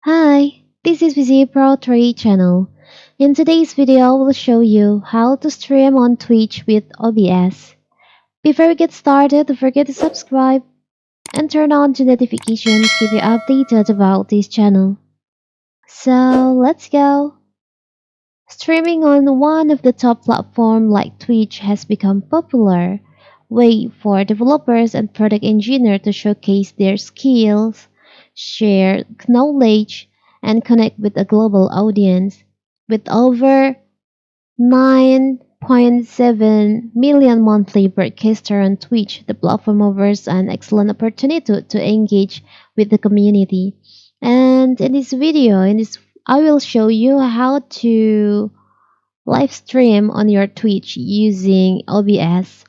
Hi, this is VZ Pro 3 channel. In today's video, I will show you how to stream on Twitch with OBS. Before we get started, don't forget to subscribe and turn on the notifications to keep you updated about this channel. So let's go. Streaming on one of the top platforms like Twitch has become popular way for developers and product engineers to showcase their skills, share knowledge, and connect with a global audience. With over 9.7 million monthly broadcasters on Twitch, the platform offers an excellent opportunity to engage with the community. And in this video, I will show you how to live stream on your Twitch using OBS.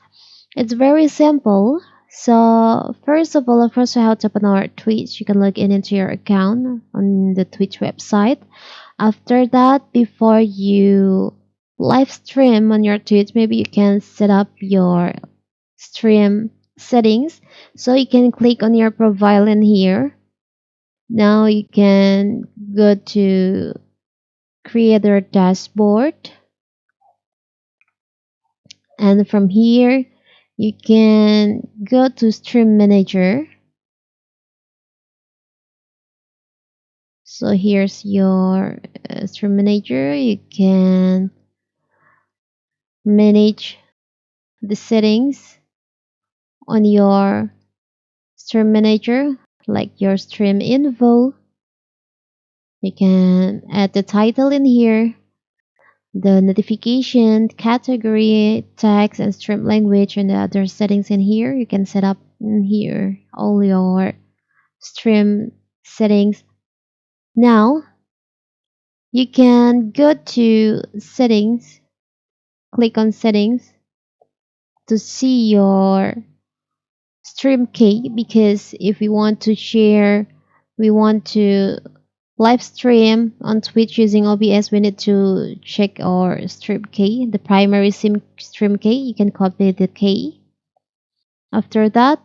It's very simple. So first of all, first how to open our Twitch. You can log in into your account on the Twitch website. After that, before you live stream on your Twitch, maybe you can set up your stream settings. So you can click on your profile in here. Now you can go to creator dashboard, and from here you can go to stream manager. So here's your stream manager. You can manage the settings on your stream manager, like your stream info. You can add the title in here, the notification, category, text, and stream language, and the other settings in here. You can set up in here all your stream settings. Now you can go to settings, click on settings to see your stream key, because if we want to share, we want to live stream on Twitch using OBS, we need to check our stream key, the primary stream key. You can copy the key. After that,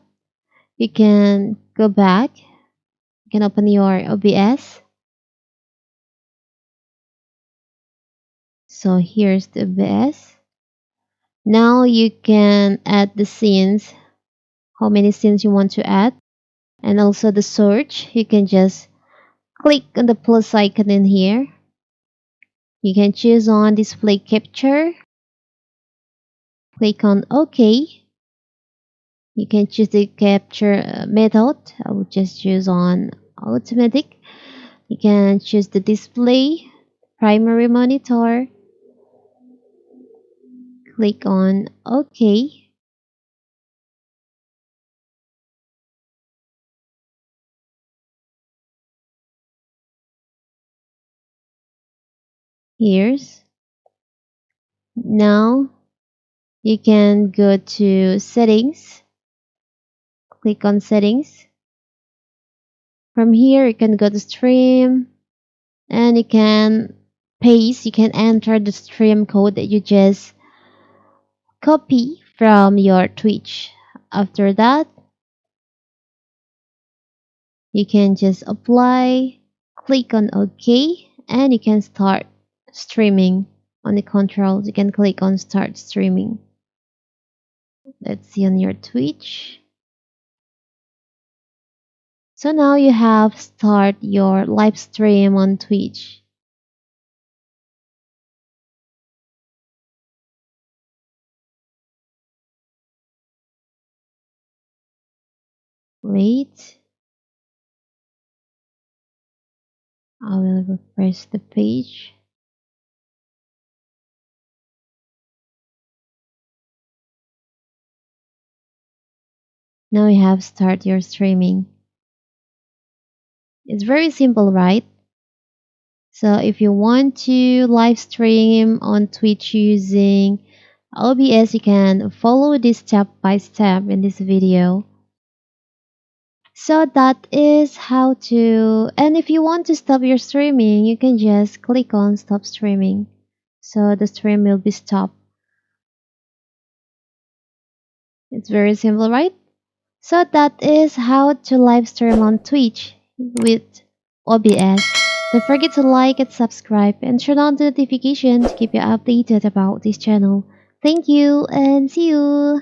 you can go back, you can open your OBS. So here's the OBS. Now you can add the scenes, how many scenes you want to add, and also the search. You can just click on the plus icon in here. You can choose on display capture, click on OK. You can choose the capture method. I will just choose on automatic. You can choose the display, primary monitor, click on OK. Here's. Now you can go to settings, click on settings. From here you can go to stream, and you can paste, you can enter the stream code that you just copy from your Twitch. After that, you can just apply, click on OK, and you can start streaming. On the controls, you can click on start streaming. Let's see on your Twitch. So now you have start your live stream on Twitch. Wait, I will refresh the page. Now you have start your streaming. It's very simple, right? So if you want to live stream on Twitch using OBS, you can follow this step by step in this video. So that is how to, and if you want to stop your streaming, you can just click on stop streaming. So the stream will be stopped. It's very simple, right? So that is how to live stream on Twitch with OBS. Don't forget to like and subscribe and turn on the notification to keep you updated about this channel. Thank you and see you!